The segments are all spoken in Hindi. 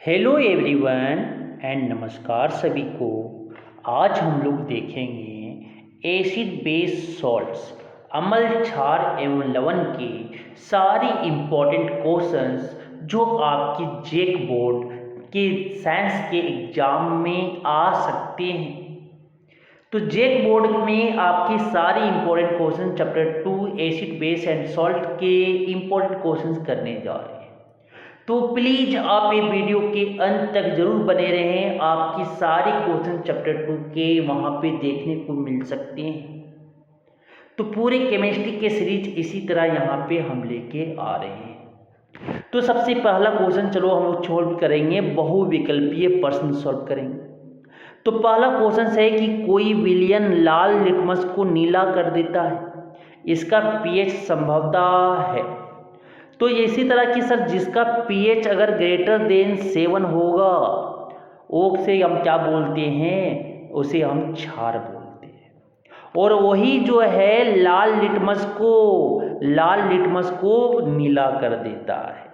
हेलो एवरीवन एंड नमस्कार सभी को। आज हम लोग देखेंगे एसिड बेस सॉल्ट्स अम्ल क्षार एवं लवण के सारी इम्पोर्टेंट क्वेश्चंस जो आपकी जेक बोर्ड के साइंस के एग्जाम में आ सकते हैं। तो जेक बोर्ड में आपकी सारी important question chapter 2 acid base and salt के इम्पोर्टेंट क्वेश्चंस करने जा रहे हैं। तो प्लीज़ आप ये वीडियो के अंत तक जरूर बने रहें। आपकी सारी क्वेश्चन चैप्टर 2 के वहाँ पे देखने को मिल सकते हैं। तो पूरे केमिस्ट्री के सीरीज इसी तरह यहाँ पे हम लेके आ रहे हैं। तो सबसे पहला क्वेश्चन चलो हम लोग सॉल्व करेंगे, बहुविकल्पीय प्रश्न सॉल्व करेंगे। तो पहला क्वेश्चन है कि कोई विलयन लाल लिटमस को नीला कर देता है, इसका पीएच संभवतः है। तो इसी तरह की सर जिसका पीएच अगर ग्रेटर देन 7 होगा वो से हम क्या बोलते हैं, उसे हम क्षार बोलते हैं। और वही जो है लाल लिटमस को नीला कर देता है।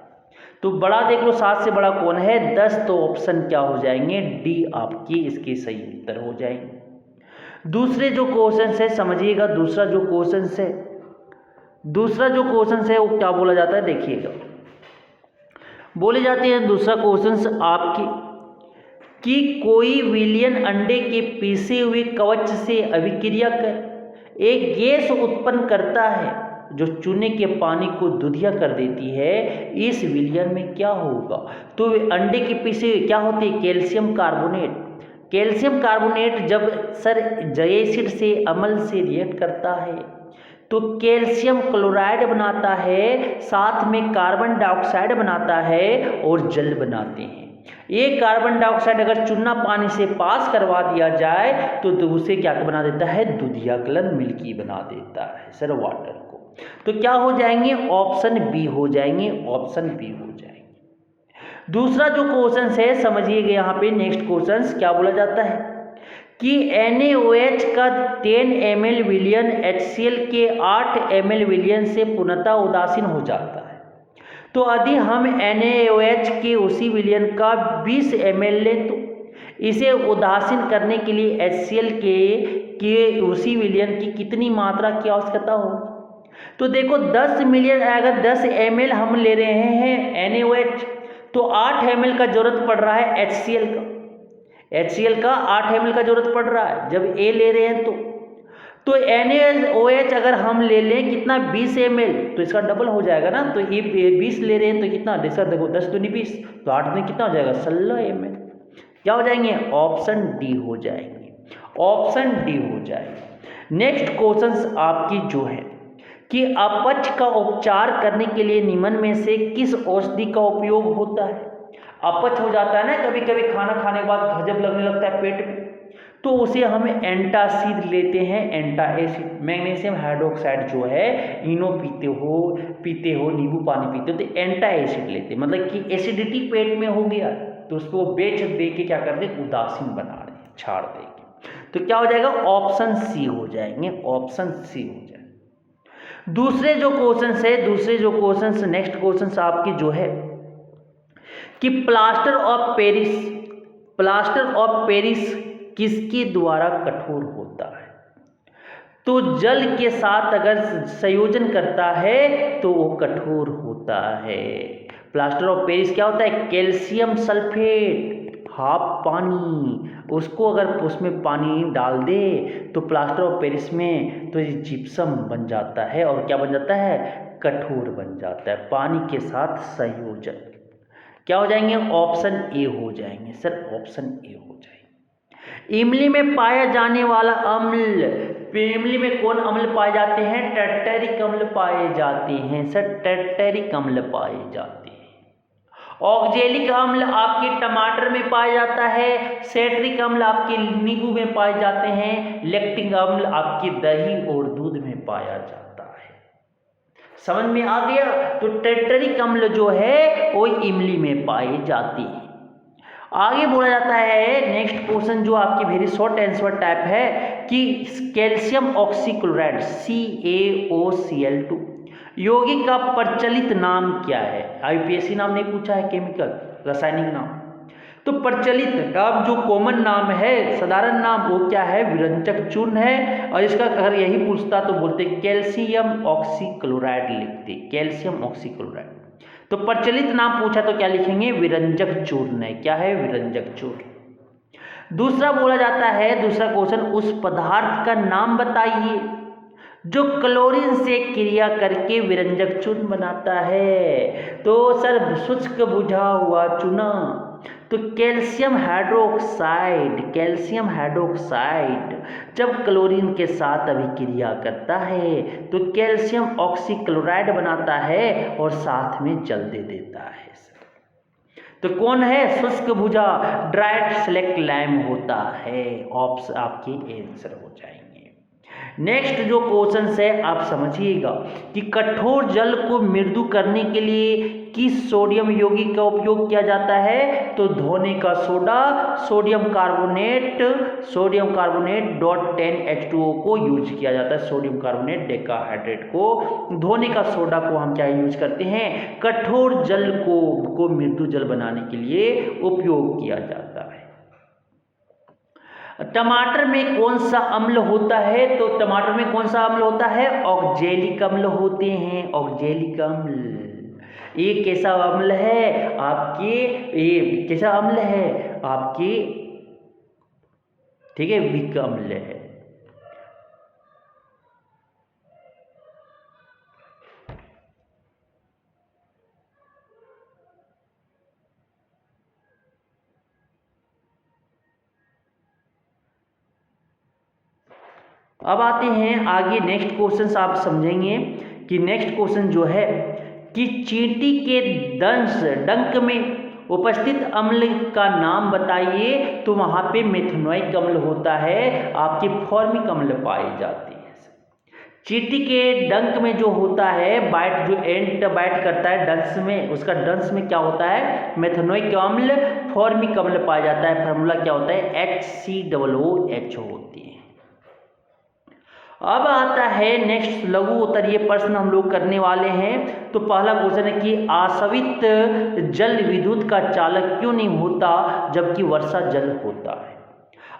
तो बड़ा देख लो 7 से बड़ा कौन है 10। तो ऑप्शन क्या हो जाएंगे, डी आपकी इसके सही उत्तर हो जाएंगे। दूसरे जो क्वेश्चन है समझिएगा, दूसरा जो क्वेश्चन है वो क्या बोला जाता है देखिएगा। बोले जाते हैं दूसरा क्वेश्चन आपकी कि कोई विलयन अंडे के पीसे हुए कवच से अभिक्रिया कर एक गैस उत्पन्न करता है जो चूने के पानी को दूधिया कर देती है। इस विलयन में क्या होगा? तो अंडे के पीसे क्या होते हैं, कैल्शियम कार्बोनेट जब सर एसिड से अम्ल से रिएक्ट करता है तो कैल्शियम क्लोराइड बनाता है, साथ में कार्बन डाइऑक्साइड बनाता है और जल बनाते हैं। ये कार्बन डाइऑक्साइड अगर चूना पानी से पास करवा दिया जाए तो उसे क्या बना देता है, दूधिया कलर मिल्की बना देता है सर वाटर को। तो क्या हो जाएंगे, ऑप्शन बी हो जाएंगे। दूसरा जो क्वेश्चन है समझिएगा, यहाँ पे नेक्स्ट क्वेश्चन क्या बोला जाता है कि NaOH का 10 ml विलयन HCl के 8 ml विलयन से पूर्णतः उदासीन हो जाता है। तो यदि हम NaOH के उसी विलयन का 20 ml लें तो इसे उदासीन करने के लिए HCl के उसी विलयन की कितनी मात्रा की आवश्यकता होगी? तो देखो 10 मिलियन अगर 10 ml हम ले रहे हैं NaOH तो 8 ml का जरूरत पड़ रहा है HCl का 8 ml का जरूरत पड़ रहा है जब A ले रहे हैं तो NaOH अगर हम ले लें कितना 20 ml तो इसका डबल हो जाएगा ना। तो ये 20 ले रहे हैं तो कितना देखो 10 दूनी 20 तो 8 में कितना हो जाएगा 16 ml। क्या हो जाएंगे, ऑप्शन डी हो जाएंगे। नेक्स्ट क्वेश्चन आपकी जो है कि अपच का उपचार करने के लिए निम्न में से किस औषधि का उपयोग होता है? अपच हो जाता है ना कभी कभी, खाना खाने के बाद गजब लगने लगता है पेट में, तो उसे हम एंटासिड लेते हैं, एंटा एसिड। मैग्नीशियम हाइड्रोक्साइड जो है इनो पीते हो नींबू पानी पीते हो तो एंटा एसिड लेते, मतलब कि एसिडिटी पेट में हो गया तो उसको बेच दे के क्या कर दे, उदासीन बना रहे, छाड़ देंगे। तो क्या हो जाएगा, ऑप्शन सी हो जाएंगे। दूसरे जो क्वेश्चन नेक्स्ट क्वेश्चन आपकी जो है कि प्लास्टर ऑफ पेरिस किसके द्वारा कठोर होता है? तो जल के साथ अगर संयोजन करता है तो वो कठोर होता है। प्लास्टर ऑफ पेरिस क्या होता है, कैल्शियम सल्फेट हाफ पानी, उसको अगर उसमें पानी डाल दे तो प्लास्टर ऑफ पेरिस में तो ये जिप्सम बन जाता है और क्या बन जाता है, कठोर बन जाता है पानी के साथ संयोजन। क्या हो जाएंगे, ऑप्शन ए हो जाएंगे सर, ऑप्शन ए हो जाएंगे। इमली में पाया जाने वाला अम्ल, इमली में कौन अम्ल पाए जाते हैं, टर्टरिक अम्ल पाए जाते हैं सर, टर्टरिक अम्ल पाए जाते हैं। ऑक्जेलिक अम्ल आपके टमाटर में पाया जाता है, सेट्रिक अम्ल आपके नींबू में पाए जाते हैं, लैक्टिक अम्ल आपके दही और दूध में पाया जाता है। समझ में आ गया? तो टर्टरिक अम्ल जो है वो इमली में पाए जाते हैं। आगे बोला जाता है नेक्स्ट क्वेश्चन जो आपकी वेरी शॉर्ट आंसर टाइप है कि कैल्शियम ऑक्सीक्लोराइड CaOCl2 यौगिक का प्रचलित नाम क्या है? यूपीएससी नाम नहीं पूछा है, केमिकल रासायनिक नाम। तो प्रचलित अब जो कॉमन नाम है, साधारण नाम, वो क्या है? विरंजक चूर्ण है। और इसका अगर यही पूछता तो बोलते कैल्शियम ऑक्सीक्लोराइड लिखते, कैल्शियम ऑक्सीक्लोराइड। तो प्रचलित नाम पूछा तो क्या लिखेंगे? विरंजक चूर्ण है। क्या है? विरंजक चूर्ण। दूसरा बोला जाता है, दूसरा क्वेश्चन, उस पदार्थ का नाम बताइए जो क्लोरीन से क्रिया करके विरंजक चूर्ण बनाता है। तो सर शुष्क बुझा हुआ चूना, तो कैल्शियम हाइड्रोक्साइड, कैल्शियम हाइड्रोक्साइड जब क्लोरीन के साथ अभिक्रिया करता है तो कैल्शियम ऑक्सीक्लोराइड बनाता है और साथ में जल दे देता है। तो कौन है? शुष्क भुजा, ड्राइड सिलेक्ट लाइम होता है। ऑप्शन आपके आंसर हो जाएंगे। नेक्स्ट जो क्वेश्चन है आप समझिएगा कि कठोर जल को मृदु करने के लिए किस सोडियम यौगिक का उपयोग किया जाता है? तो धोने का सोडा, सोडियम कार्बोनेट .10H2O को यूज किया जाता है। सोडियम कार्बोनेट डेकाहाइड्रेट को, धोने का सोडा को हम क्या यूज करते हैं? कठोर जल को मृदु जल बनाने के लिए उपयोग किया जाता है। टमाटर में कौन सा अम्ल होता है? तो टमाटर में कौन सा अम्ल होता है? ऑक्जेलिक अम्ल होते हैं, ऑक्जेलिक अम्ल। ये कैसा अम्ल है आपके? ये कैसा अम्ल है आपके? ठीक है, विक अम्ल है। अब आते हैं आगे, नेक्स्ट क्वेश्चन आप समझेंगे कि नेक्स्ट क्वेश्चन जो है कि चींटी के डंक में उपस्थित अम्ल का नाम बताइए। तो वहाँ पे मेथनोइक अम्ल होता है, आपके फॉर्मिक अम्ल पाए जाते हैं। चींटी के डंक में जो होता है बाइट, जो एंट बाइट करता है डंस में, उसका डंस में क्या होता है? मेथनोइक अम्ल, फॉर्मिक अम्ल पाया जाता है। फार्मूला क्या होता है? HCOOH होती है। अब आता है नेक्स्ट लघु उत्तरीय प्रश्न हम लोग करने वाले हैं। तो पहला क्वेश्चन है कि आसवित जल विद्युत का चालक क्यों नहीं होता जबकि वर्षा जल होता है?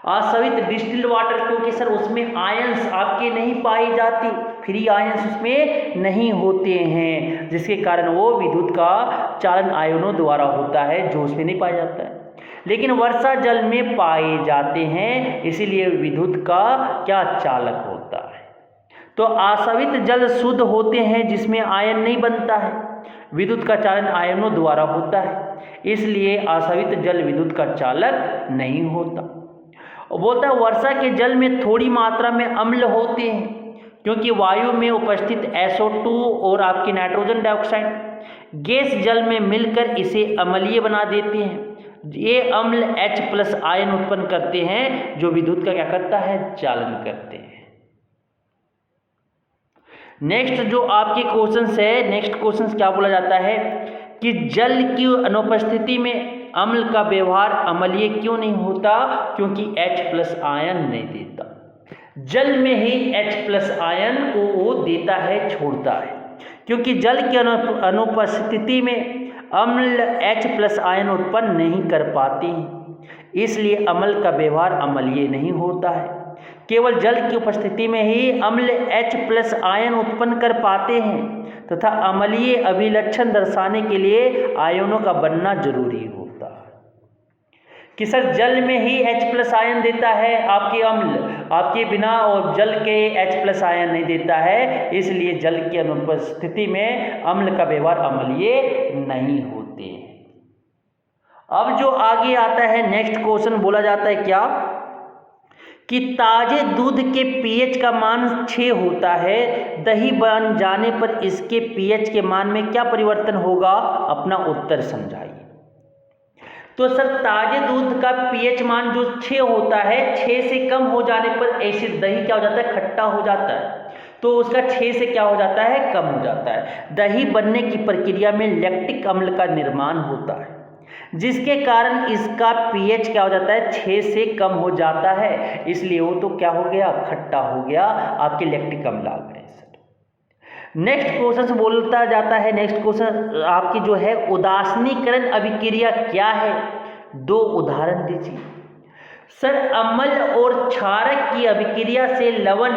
आसवित डिस्टिल्ड वाटर, क्योंकि सर उसमें आयंस आपके नहीं पाई जाती, फ्री आयंस उसमें नहीं होते हैं, जिसके कारण वो विद्युत का चालन आयनों द्वारा होता है जो उसमें नहीं पाया जाता है। लेकिन वर्षा जल में पाए जाते हैं, इसीलिए विद्युत का क्या चालक होता है। तो आसवित जल शुद्ध होते हैं जिसमें आयन नहीं बनता है, विद्युत का चालन आयनों द्वारा होता है, इसलिए आसवित जल विद्युत का चालक नहीं होता। और बोलता है वर्षा के जल में थोड़ी मात्रा में अम्ल होते हैं क्योंकि वायु में उपस्थित SO2 और आपकी नाइट्रोजन डाइऑक्साइड गैस जल में मिलकर इसे अम्लीय बना देते हैं। ये अम्ल H+ आयन उत्पन्न करते हैं जो विद्युत का क्या करता है? चालन करते हैं। नेक्स्ट जो आपके क्वेश्चन है, नेक्स्ट क्वेश्चन क्या बोला जाता है कि जल की अनुपस्थिति में अम्ल का व्यवहार अम्लीय क्यों नहीं होता? क्योंकि H+ आयन नहीं देता। जल में ही H+ आयन को वो देता है, छोड़ता है, क्योंकि जल की अनुपस्थिति में अम्ल H+ आयन उत्पन्न नहीं कर पाते हैं, इसलिए अम्ल का व्यवहार अम्लीय नहीं होता है। केवल जल की उपस्थिति में ही अम्ल H+ आयन उत्पन्न कर पाते हैं तथा अम्लीय अभिलक्षण दर्शाने के लिए आयनों का बनना जरूरी होता है। कि सर जल में ही H+ आयन देता है आपके अम्ल, आपके बिना और जल के H+ आयन नहीं देता है, इसलिए जल की अनुपस्थिति में अम्ल का व्यवहार अम्लीय नहीं होते। अब जो आगे आता है नेक्स्ट क्वेश्चन बोला जाता है क्या कि ताजे दूध के pH का मान 6 होता है, दही बन जाने पर इसके pH के मान में क्या परिवर्तन होगा? अपना उत्तर समझाइए। तो सर ताजे दूध का pH मान जो 6 होता है, 6 से कम हो जाने पर एसिड, दही क्या हो जाता है? खट्टा हो जाता है, तो उसका 6 से क्या हो जाता है? कम हो जाता है। दही बनने की प्रक्रिया में लैक्टिक अम्ल का निर्माण होता है, जिसके कारण इसका pH क्या हो जाता है? 6 से कम हो जाता है, इसलिए वो तो क्या हो गया? खट्टा हो गया, आपके लैक्टिक अम्ल आ गए। नेक्स्ट क्वेश्चन बोलता जाता है, नेक्स्ट क्वेश्चन आपकी जो है उदासीनीकरण अभिक्रिया क्या है? दो उदाहरण दीजिए। सर, अम्ल और क्षारक की अभिक्रिया से लवण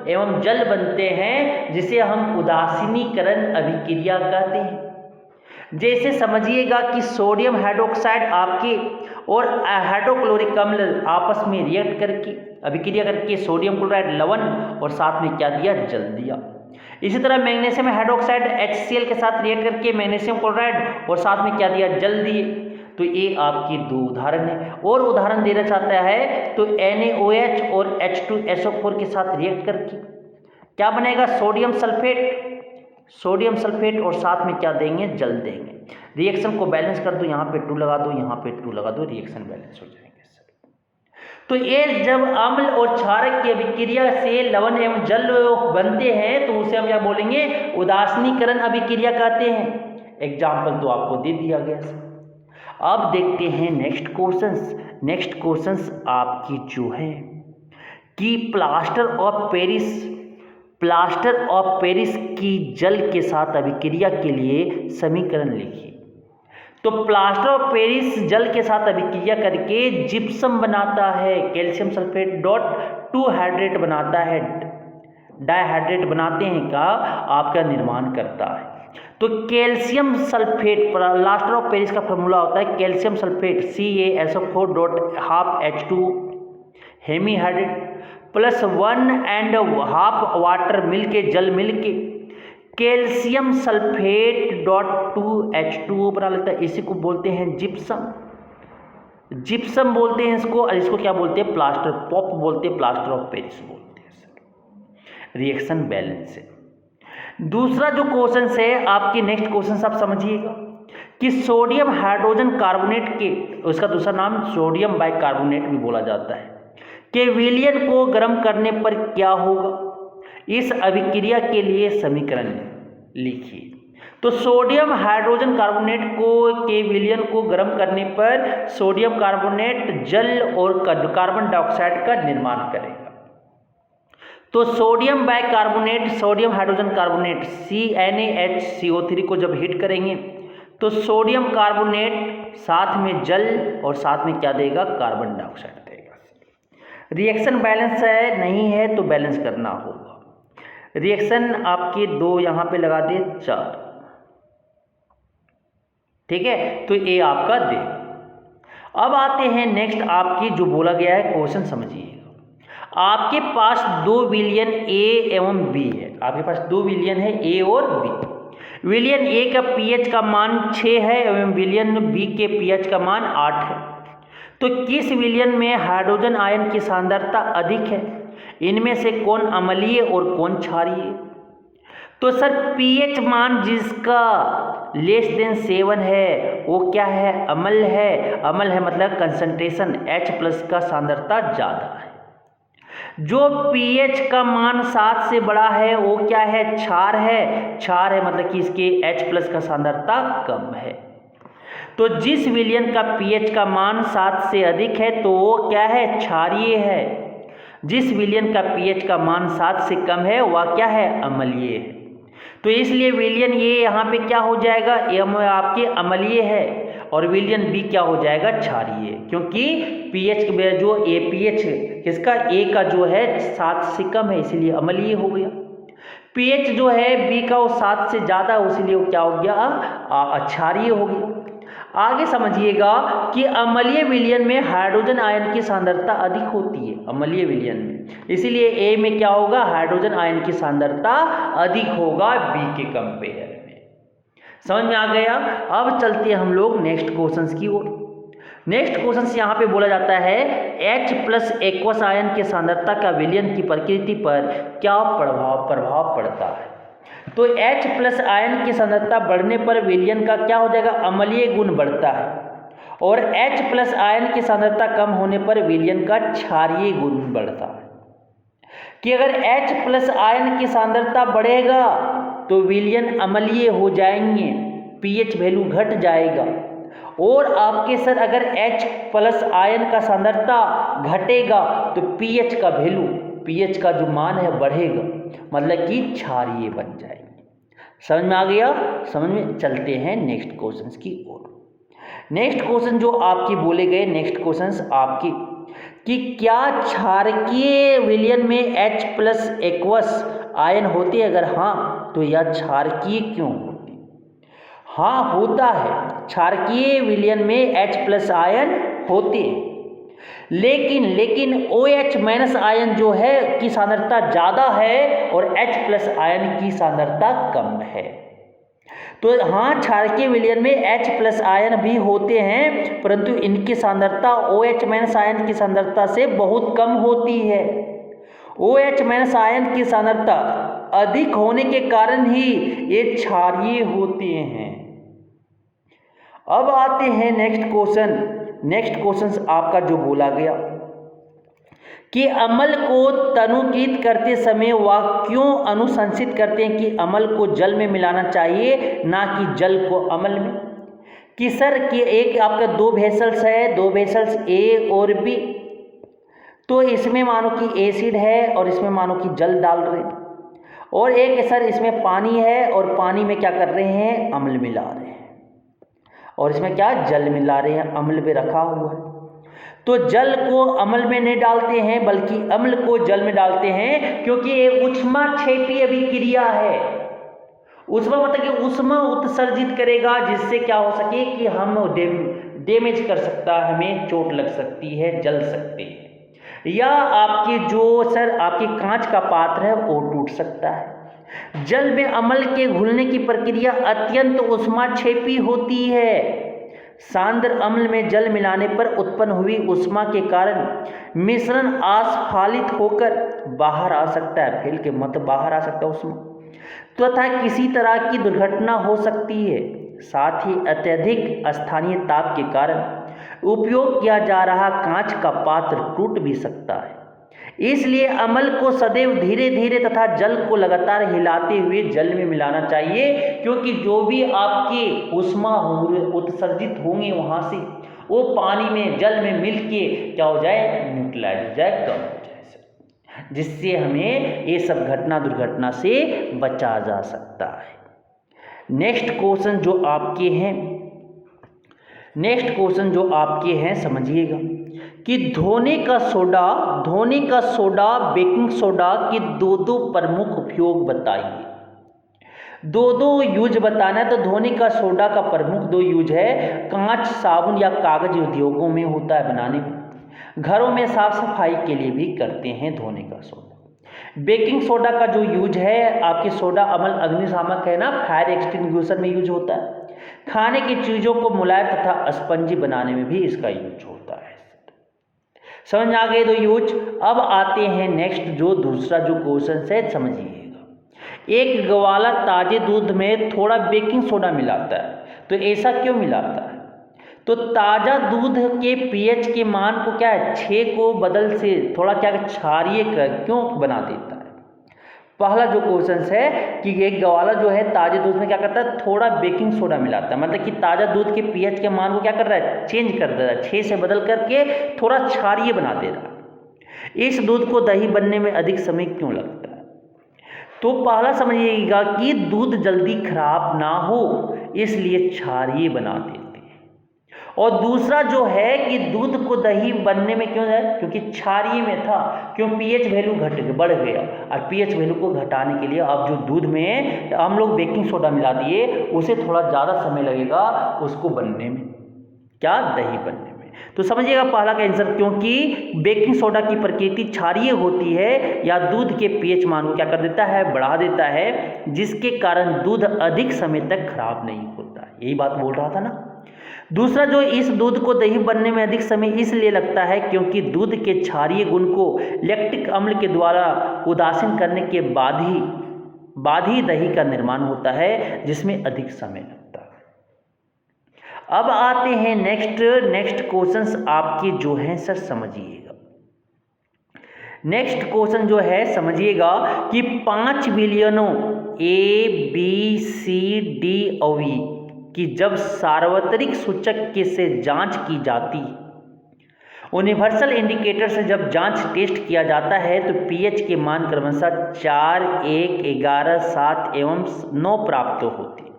एवं जल बनते हैं, जिसे हम उदासीनीकरण अभिक्रिया कहते हैं। जैसे समझिएगा कि सोडियम हाइड्रोक्साइड आपके और हाइड्रोक्लोरिक अम्ल आपस में रिएक्ट करके अभिक्रिया करके सोडियम क्लोराइड लवण और साथ में क्या दिया, जल दिया। इसी तरह मैग्नीशियम हाइड्रोक्साइड HCl के साथ रिएक्ट करके मैग्नीशियम क्लोराइड और साथ में क्या दिया, जल दिए। तो ये आपकी दो उदाहरण है। और उदाहरण देना चाहता है तो NaOH और H2SO4 के साथ रिएक्ट करके क्या बनेगा, सोडियम सल्फेट और साथ में क्या देंगे, जल देंगे। रिएक्शन को बैलेंस कर दो, यहाँ पे 2 लगा दो, यहाँ पे 2 लगा दो, रिएक्शन बैलेंस हो जाएंगे। तो ये जब अम्ल और क्षारक की अभिक्रिया से लवण एवं जल बनते हैं तो उसे हम क्या बोलेंगे, उदासीनीकरण अभिक्रिया कहते हैं। एग्जाम्पल तो आपको दे दिया गया। अब देखते हैं नेक्स्ट क्वेश्चंस आपकी जो है कि प्लास्टर ऑफ पेरिस की जल के साथ अभिक्रिया के लिए समीकरण लिखिए। तो प्लास्टर ऑफ पेरिस जल के साथ अभिक्रिया करके जिप्सम बनाता है, कैल्शियम सल्फेट डॉट 2 हाइड्रेट बनाता है, डाइहाइड्रेट बनाते हैं का आपका निर्माण करता है। तो calcium sulphate, plaster of Paris का फॉर्मूला होता है calcium sulphate CaSO4 dot half H2 hemihydrate plus 1.5 water मिलके जल मिलके कैल्शियम सल्फेट डॉट 2H2O बना लेता है। इसी को बोलते हैं जिप्सम बोलते हैं इसको, और इसको क्या बोलते हैं, प्लास्टर पॉप बोलते हैं, प्लास्टर ऑफ पेरिस बोलते हैं सर। रिएक्शन बैलेंस है। दूसरा जो क्वेश्चन है आपकी, नेक्स्ट क्वेश्चन आप समझिएगा कि सोडियम हाइड्रोजन कार्बोनेट के, उसका दूसरा नाम सोडियम बाइकार्बोनेट भी बोला जाता है, के विलयन को गर्म करने पर क्या होगा। इस अभिक्रिया के लिए समीकरण लिखिए। तो सोडियम हाइड्रोजन कार्बोनेट के विलयन को गर्म करने पर सोडियम कार्बोनेट जल और कार्बन डाइऑक्साइड का निर्माण करेगा। तो sodium bicarbonate, sodium hydrogen carbonate CnHCO3 को जब हीट करेंगे तो सोडियम कार्बोनेट साथ में जल और साथ में क्या देगा, कार्बन डाइऑक्साइड देगा। रिएक्शन बैलेंस है, नहीं है तो बैलेंस करना होगा। रिएक्शन आपके 2 यहाँ पे लगा दे 4, ठीक है। तो ये आपका दे। अब आते हैं नेक्स्ट आपकी जो बोला गया है क्वेश्चन समझिएगा। आपके पास 2 विलयन A एवं B है, आपके पास 2 विलयन है A और B। विलयन A का pH का मान 6 है एवं विलयन B के pH का मान 8 है। तो किस विलयन में हाइड्रोजन आयन की सांद्रता अधिक है, इनमें से कौन अम्लीय और कौन क्षारीय। तो सर pH मान जिसका <7 है वो क्या है, अम्ल है मतलब कंसंट्रेशन H+ का सांद्रता ज़्यादा है। जो pH का मान 7 से बड़ा है वो क्या है, क्षार है मतलब कि इसके H+ का सांद्रता कम है। तो जिस विलयन का pH का मान 7 से अधिक है तो वो क्या है, क्षारीय है। जिस विलयन का pH का मान 7 से कम है वह क्या है, अम्लीय है। तो इसलिए विलयन ये यहाँ पे क्या हो जाएगा, आपके अम्लीय है और विलयन B क्या हो जाएगा, क्षारीय, क्योंकि pH जो pH किसका A का जो है 7 से कम है इसलिए अम्लीय हो गया। pH जो है B का वो 7 से ज़्यादा इसलिए वो क्या हो गया, क्षारीय हो गया। आगे समझिएगा कि अम्लीय विलयन में हाइड्रोजन आयन की सांद्रता अधिक होती है, अम्लीय विलयन में, इसीलिए A में क्या होगा, हाइड्रोजन आयन की सांद्रता अधिक होगा B के कंपेयर में। समझ में आ गया। अब चलते हैं हम लोग नेक्स्ट क्वेश्चंस की ओर। नेक्स्ट क्वेश्चन यहाँ पे बोला जाता है H+ एक्वस आयन की सांद्रता का विलयन की प्रकृति पर क्या प्रभाव पड़ता है। तो H+ आयन की सांद्रता बढ़ने पर विलयन का क्या हो जाएगा, अम्लीय गुण बढ़ता है, और H+ आयन की सांद्रता कम होने पर विलयन का क्षारीय गुण बढ़ता है। कि अगर H+ आयन की सांद्रता बढ़ेगा तो विलयन अम्लीय हो जाएंगे, pH वैल्यू घट जाएगा, और आपके सर अगर H+ आयन का सांद्रता घटेगा तो pH का जो मान है बढ़ेगा, मतलब कि क्षारीय बन जाएंगे। समझ में आ गया। समझ में, चलते हैं नेक्स्ट क्वेश्चन की ओर। नेक्स्ट क्वेश्चन जो आपके बोले गए, नेक्स्ट क्वेश्चन आपके कि क्या क्षारकीय विलयन में H+ एक्वस आयन होते हैं? अगर हाँ तो यह क्षारकीय क्यों होते? हाँ होता है, क्षारकीय विलयन में H+ आयन होते हैं, लेकिन OH- आयन जो है की सांद्रता ज़्यादा है और H+ आयन की सांद्रता कम है। तो हाँ, क्षारकीय विलयन में H+ आयन भी होते हैं, परंतु इनकी सांद्रता OH- आयन की सांद्रता से बहुत कम होती है। OH- आयन की सांद्रता अधिक होने के कारण ही ये क्षारीय होते हैं। अब आते हैं नेक्स्ट क्वेश्चन आपका जो बोला गया कि अम्ल को तनुकृत करते समय वह क्यों अनुशंसित करते हैं कि अम्ल को जल में मिलाना चाहिए, ना कि जल को अम्ल में? कि सर कि एक आपका दो वेसल्स है, दो वेसल्स ए और बी, तो इसमें मानो कि एसिड है और इसमें मानो कि जल डाल रहे हैं, और एक सर इसमें पानी है और पानी में क्या कर रहे हैं, अम्ल मिला रहे हैं, और इसमें क्या जल मिला रहे हैं, अम्ल में रखा हुआ है। तो जल को अम्ल में नहीं डालते हैं बल्कि अम्ल को जल में डालते हैं, क्योंकि ये ऊष्माक्षेपी अभिक्रिया है। ऊष्मा मतलब कि ऊष्मा उत्सर्जित करेगा, जिससे क्या हो सके कि हम डैमेज कर सकता है, हमें चोट लग सकती है, जल सकते हैं, या आपके जो सर आपके कांच का पात्र है वो टूट सकता है। जल में अम्ल के घुलने की प्रक्रिया अत्यंत ऊष्माक्षेपी होती है। सांद्र अम्ल में जल मिलाने पर उत्पन्न हुई ऊष्मा के कारण मिश्रण आस्फालित होकर बाहर आ सकता है, फैल के मत बाहर आ सकता है ऊष्मा, तथा किसी तरह की दुर्घटना हो सकती है। साथ ही अत्यधिक स्थानीय ताप के कारण उपयोग किया जा रहा कांच का पात्र टूट भी सकता है। इसलिए अम्ल को सदैव धीरे धीरे तथा जल को लगातार हिलाते हुए जल में मिलाना चाहिए, क्योंकि जो भी आपके ऊष्मा उत्सर्जित होंगे वहां से वो पानी में जल में मिल के क्या हो जाए, न्यूट्रलाइज हो जाए, कम हो जाए, जिससे हमें ये सब घटना दुर्घटना से बचा जा सकता है। नेक्स्ट क्वेश्चन जो आपके हैं समझिएगा कि धोने का सोडा बेकिंग सोडा के दो प्रमुख उपयोग बताइए। दो यूज बताना है तो धोने का सोडा का प्रमुख दो यूज है, कांच, साबुन या कागज उद्योगों में होता है बनाने में, घरों में साफ सफाई के लिए भी करते हैं धोने का सोडा। बेकिंग सोडा का जो यूज है, आपके सोडा अम्ल अग्निशामक है ना, फायर एक्सटिंग्विशर में यूज होता है। खाने की चीज़ों को मुलायम तथा स्पंजी बनाने में भी इसका यूज होता है। समझ में आ गए दो यूज। अब आते हैं नेक्स्ट जो दूसरा जो क्वेश्चन है, समझिएगा। एक ग्वाला ताजे दूध में थोड़ा बेकिंग सोडा मिलाता है, तो ऐसा क्यों मिलाता है? तो ताज़ा दूध के पीएच के मान को क्या है, 6 को बदल से थोड़ा क्या क्षारीय क्यों बना देता है? पहला जो क्वेश्चन है कि एक ग्वाला जो है ताजे दूध में क्या करता है, थोड़ा बेकिंग सोडा मिलाता है, मतलब कि ताज़ा दूध के पीएच के मान को क्या कर रहा है, चेंज कर दे रहा है, 6 से बदल करके थोड़ा क्षारीय बना दे रहा है। इस दूध को दही बनने में अधिक समय क्यों लगता है? तो पहला समझिएगा कि दूध जल्दी खराब ना हो इसलिए क्षारीय बना देते हैं, और दूसरा जो है कि दूध को दही बनने में क्यों है, क्योंकि क्षारीय में था, क्यों पीएच वैल्यू बढ़ गया, और पीएच वैल्यू को घटाने के लिए अब जो दूध में हम लोग बेकिंग सोडा मिला दिए, उसे थोड़ा ज़्यादा समय लगेगा उसको बनने में, क्या, दही बनने में। तो समझिएगा पहला का आंसर, क्योंकि बेकिंग सोडा की प्रकृति क्षारीय होती है या दूध के पीएच मान को क्या कर देता है, बढ़ा देता है, जिसके कारण दूध अधिक समय तक खराब नहीं होता। यही बात बोल रहा था ना। दूसरा जो इस दूध को दही बनने में अधिक समय इसलिए लगता है क्योंकि दूध के क्षारीय गुण को लैक्टिक अम्ल के द्वारा उदासीन करने के बाद ही दही का निर्माण होता है, जिसमें अधिक समय लगता है। अब आते हैं नेक्स्ट क्वेश्चंस आपके जो हैं सर समझिएगा। नेक्स्ट क्वेश्चन जो है समझिएगा कि 5 विलयनों A, B, C, D और E कि जब सार्वत्रिक सूचक के से जांच की जाती है, यूनिवर्सल इंडिकेटर से जब जांच टेस्ट किया जाता है, तो पीएच के मान क्रमशः 4, 1, 11, 7 एवं 9 प्राप्त होते हैं।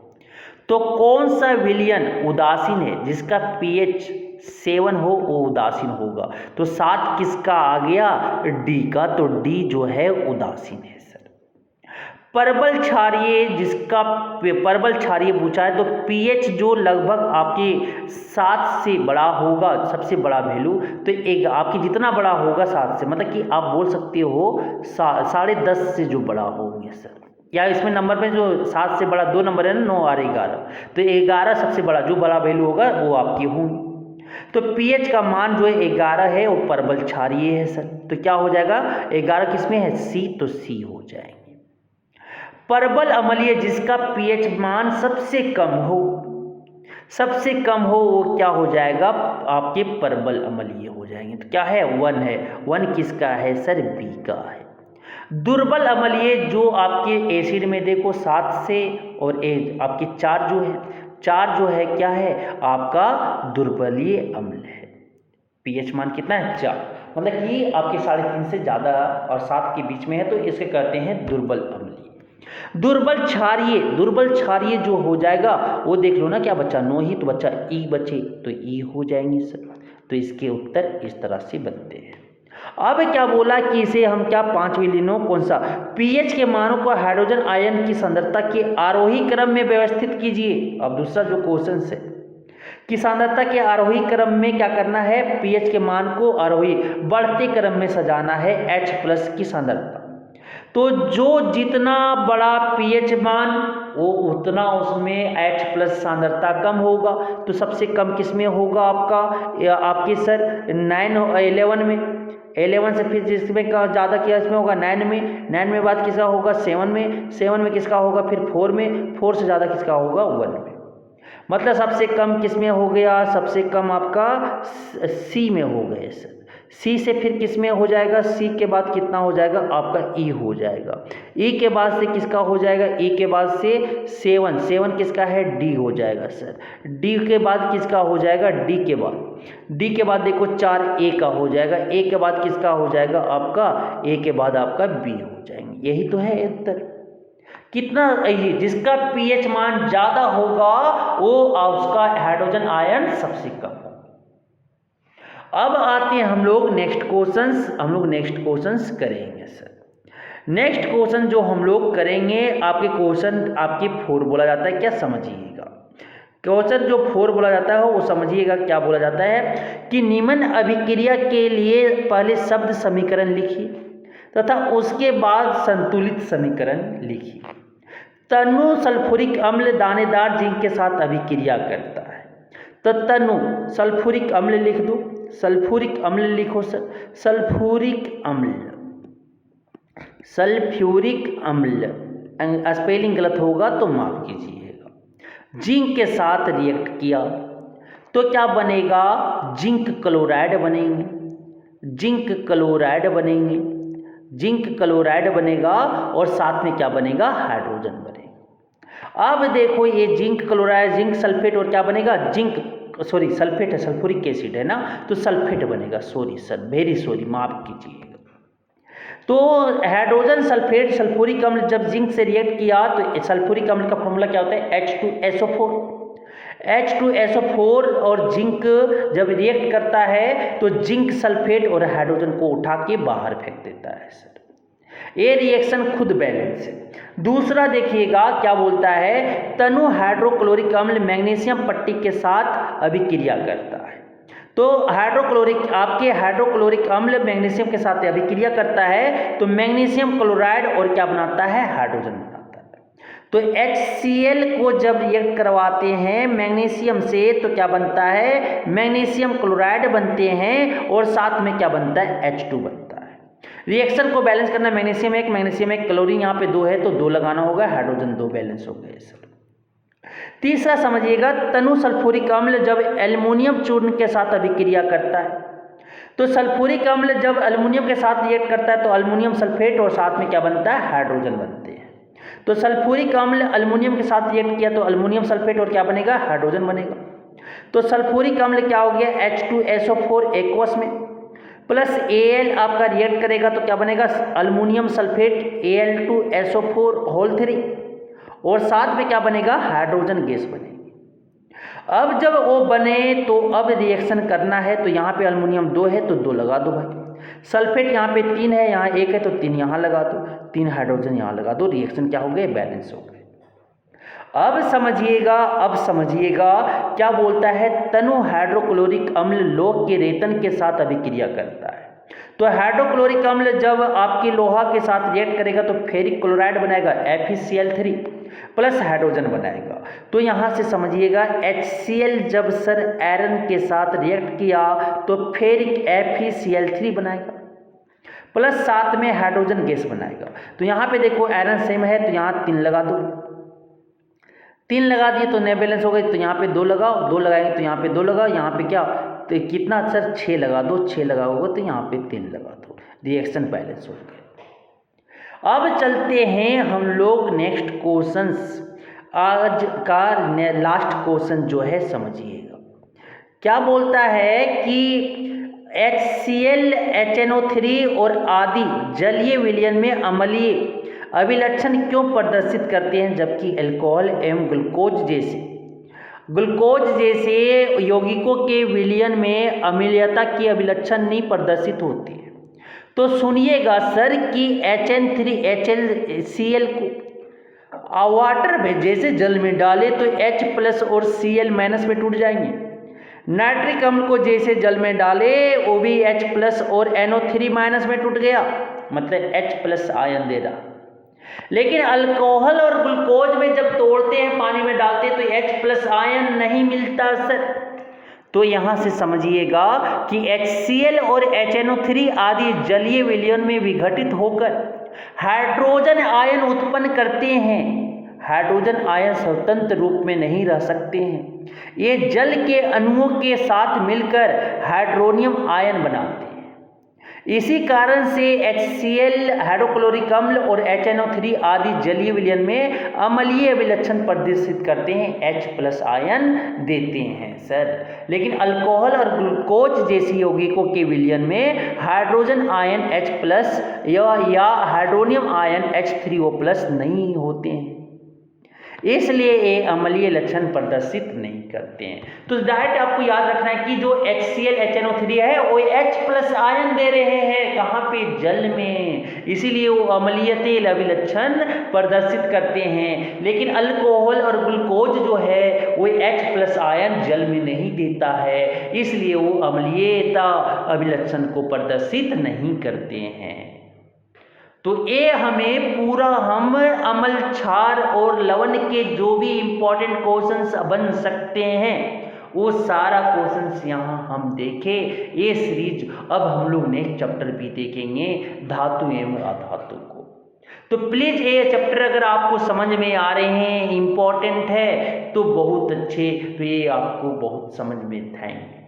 तो कौन सा विलयन उदासीन है जिसका pH 7 हो वो उदासीन होगा? तो 7 किसका आ गया? डी का। तो डी जो है उदासीन है सर। परबल क्षारीय, जिसका परबल क्षारीय पूछा है तो pH जो लगभग आपके 7 से बड़ा होगा, सबसे बड़ा वैल्यू, तो एक आपकी जितना बड़ा होगा 7 से, मतलब कि आप बोल सकते हो 10.5 से जो बड़ा होंगे सर। या इसमें नंबर में जो 7 से बड़ा 2 नंबर है ना, 9 और 11, तो 11 सबसे बड़ा जो बड़ा वैल्यू होगा वो आपकी होंगी। तो pH का मान जो है 11 है, वो परबल क्षारीय है सर। तो क्या हो जाएगा? 11 किसमें है? सी, तो सी हो जाएंगे। परबल अम्लीय जिसका pH मान सबसे कम हो, सबसे कम हो, वो क्या हो जाएगा? आपके परबल अम्लीय हो जाएंगे। तो क्या है? 1 है। 1 किसका है सर? बी का है। दुर्बल अम्लीय जो आपके एसिड में देखो 7 से और आपके 4 जो है, 4 जो है क्या है? आपका दुर्बलीय अम्ल है। pH मान कितना है? 4, मतलब कि आपके 3.5 से ज़्यादा और 7 के बीच में है, तो इसे कहते हैं दुर्बल अम्लीय। दुर्बल क्षारीय, दुर्बल क्षारीय जो हो जाएगा वो देख लो ना, क्या बच्चा? नो ही, तो बच्चा ई बचे, तो ई हो जाएंगे सर। तो इसके उत्तर इस तरह से बनते हैं। अब क्या बोला कि इसे हम क्या 5 विलीनों कौन सा? pH के मानों को हाइड्रोजन आयन की सांद्रता के आरोही क्रम में व्यवस्थित कीजिए। अब दूसरा जो क्वेश्चन है कि सांद्रता के आरोही क्रम में क्या करना है? pH के मान को आरोही बढ़ते क्रम में सजाना है H+ की सांद्रता। तो जो जितना बड़ा pH मान वो उतना उसमें H+ सांद्रता कम होगा। तो सबसे कम किस में होगा आपका? आपके सर 11 में। 11 से फिर जिसमें ज़्यादा किया इसमें होगा 9 में। 9 में बाद किसका होगा? 7 में। 7 में किसका होगा? फिर 4 में। 4 से ज़्यादा किसका होगा? 1 में। मतलब सबसे कम किस में हो गया? सबसे कम आपका सी में हो गए सर। सी से फिर किस में हो जाएगा? सी के बाद कितना हो जाएगा? आपका ई हो जाएगा। ई के बाद से किसका हो जाएगा? ई के बाद से 7। 7 किसका है? डी हो जाएगा सर। डी के बाद किसका हो जाएगा? डी के बाद, डी के बाद देखो 4 ए का हो जाएगा। ए के बाद किसका हो जाएगा? आपका ए के बाद आपका बी हो जाएंगे। यही तो है उत्तर। कितना? जिसका pH मान ज्यादा होगा वो उसका हाइड्रोजन आयन सबसे कम होगा। अब आते हैं हम लोग नेक्स्ट क्वेश्चंस करेंगे सर। नेक्स्ट क्वेश्चन जो हम लोग करेंगे, आपके क्वेश्चन आपकी 4 बोला जाता है, क्या समझिएगा। क्वेश्चन जो 4 बोला जाता है वो समझिएगा क्या बोला जाता है कि निम्न अभिक्रिया के लिए पहले शब्द समीकरण लिखिए तथा उसके बाद संतुलित समीकरण लिखिए। तनु सल्फ्यूरिक अम्ल दानेदार जिंक के साथ अभिक्रिया करता है। तो तनु सल्फ्यूरिक अम्ल लिख दो, सल्फ्यूरिक अम्ल लिखो सर। सल्फ्यूरिक अम्ल स्पेलिंग गलत होगा तो माफ कीजिएगा। जिंक के साथ रिएक्ट किया तो क्या बनेगा? जिंक क्लोराइड बनेंगे, जिंक क्लोराइड बनेंगे, जिंक क्लोराइड बनेगा और साथ में क्या बनेगा? हाइड्रोजन बनेगा। अब देखो ये जिंक क्लोराइड, जिंक सल्फेट और क्या बनेगा? सल्फेट है, सल्फ्यूरिक एसिड है ना, तो सल्फेट बनेगा। सॉरी सर, वेरी सॉरी, माफ कीजिएगा। तो हाइड्रोजन सल्फेट सल्फ्यूरिक अम्ल जब जिंक से रिएक्ट किया तो सल्फ्यूरिक अम्ल का फॉर्मूला क्या होता है? H2SO4। H2SO4 और जिंक जब रिएक्ट करता है तो जिंक सल्फेट और हाइड्रोजन को उठा के बाहर फेंक देता है सर। ये रिएक्शन खुद बैलेंस है। दूसरा देखिएगा क्या बोलता है? तनु हाइड्रोक्लोरिक अम्ल मैग्नीशियम पट्टी के साथ अभिक्रिया करता है। तो हाइड्रोक्लोरिक अम्ल मैग्नीशियम के साथ अभिक्रिया करता है तो मैग्नीशियम क्लोराइड और क्या बनाता है? हाइड्रोजन बनाता है। तो HCl को जब रिएक्ट करवाते हैं मैग्नीशियम से तो क्या बनता है? मैग्नीशियम क्लोराइड बनते हैं और साथ में क्या बनता है? H2 बनता है। रिएक्शन को बैलेंस करना, मैग्नीशियम 1, क्लोरीन यहाँ पे 2 है तो 2 लगाना होगा, हाइड्रोजन 2 बैलेंस हो गए सर। तीसरा समझिएगा, तनु सल्फ्यूरिक अम्ल जब एल्युमिनियम चूर्ण के साथ अभिक्रिया करता है तो सल्फ्यूरिक अम्ल जब एल्युमिनियम के साथ रिएक्ट करता है तो एल्युमिनियम सल्फेट और साथ में क्या बनता है? हाइड्रोजन बनते हैं। तो सल्फ्यूरिक अम्ल एल्युमिनियम के साथ रिएक्ट किया तो एल्युमिनियम सल्फेट और क्या बनेगा? हाइड्रोजन बनेगा। तो सल्फ्यूरिक अम्ल क्या हो गया? H2SO4 एक्वस में प्लस Al आपका रिएक्ट करेगा तो क्या बनेगा? एल्युमिनियम सल्फेट Al2SO4 होल 3 और साथ में क्या बनेगा, हाइड्रोजन गैस बनेगी। अब जब वो बने तो अब रिएक्शन करना है, तो यहाँ पे अल्युमिनियम 2 है तो 2 लगा दो भाई, सल्फेट यहाँ पे 3 है, यहाँ 1 है तो 3 यहाँ लगा दो, 3 हाइड्रोजन यहाँ लगा दो, रिएक्शन क्या हो गए, बैलेंस हो गए। अब समझिएगा क्या बोलता है, तनु हाइड्रोक्लोरिक अम्ल लौह के रेतन के साथ अभिक्रिया करता है। तो हाइड्रोक्लोरिक अम्ल जब आपकी लोहा के साथ रिएक्ट करेगा तो फेरिक क्लोराइड बनाएगा FeCl3 प्लस हाइड्रोजन बनाएगा। तो यहाँ से समझिएगा HCl जब सर आयरन के साथ रिएक्ट किया तो फेरिक FeCl3 बनाएगा प्लस साथ में हाइड्रोजन गैस बनाएगा। तो यहाँ पे देखो आयरन सेम है तो यहाँ 3 लगा दो, 3 लगा दिए तो नए बैलेंस हो गए, तो यहाँ पे 2 लगाओ, 2 लगाएंगे तो यहाँ पे 2 लगाओ, यहाँ पे क्या तो कितना सर 6 लगा दो, 6 लगाओगे तो यहाँ पे 3 लगा दो, रिएक्शन बैलेंस हो गए। अब चलते हैं हम लोग नेक्स्ट क्वेश्चंस। आज का लास्ट क्वेश्चन जो है समझिएगा, क्या बोलता है कि HCl HNO3 और आदि जलीय विलयन में अम्लीय अभिलक्षण क्यों प्रदर्शित करते हैं, जबकि अल्कोहल एवं ग्लूकोज जैसे यौगिकों के विलयन में अम्लीयता की अभिलक्षण नहीं प्रदर्शित होती है। तो सुनिएगा सर कि HN3HCl को वाटर में जैसे जल में डाले तो H+ और Cl- में टूट जाएंगे, नाइट्रिक अम्ल को जैसे जल में डाले वो भी H+ और NO3- में टूट गया, मतलब H+ आयन दे रहा। लेकिन अल्कोहल और ग्लूकोज में जब तोड़ते हैं पानी में डालते हैं तो H+ आयन नहीं मिलता सर। तो यहाँ से समझिएगा कि HCl और HNO3 आदि जलीय विलयन में विघटित होकर हाइड्रोजन आयन उत्पन्न करते हैं। हाइड्रोजन आयन स्वतंत्र रूप में नहीं रह सकते हैं, ये जल के अणुओं के साथ मिलकर हाइड्रोनियम आयन बनाते हैं। इसी कारण से HCl हाइड्रोक्लोरिक अम्ल और HNO3 आदि जलीय विलयन में अम्लीय अभिलक्षण प्रदर्शित करते हैं, H+ आयन देते हैं सर। लेकिन अल्कोहल और ग्लूकोज जैसी यौगिकों के विलयन में हाइड्रोजन आयन H+ या हाइड्रोनियम आयन H3O+ नहीं होते हैं, इसलिए ये अम्लीय लक्षण प्रदर्शित नहीं करते हैं। तो डायरेक्ट आपको याद रखना है कि जो HCl HNO3 है वो H+ आयन दे रहे हैं, कहाँ पे, जल में, इसीलिए वो अम्लीयते अभिलक्षण प्रदर्शित करते हैं। लेकिन अल्कोहल और ग्लूकोज जो है वो H+ आयन जल में नहीं देता है, इसलिए वो अम्लीयता अभिलक्षण को प्रदर्शित नहीं करते हैं। तो ये हमें पूरा हम अम्ल क्षार और लवण के जो भी इंपॉर्टेंट क्वेश्चंस बन सकते हैं वो सारा क्वेश्चंस यहाँ हम देखें। ये सीरीज अब हम लोग नेक्स्ट चैप्टर भी देखेंगे, धातु एवं अधातु को। तो प्लीज़ ये चैप्टर अगर आपको समझ में आ रहे हैं, इम्पॉर्टेंट है तो बहुत अच्छे, तो ये आपको बहुत समझ में आएंगे।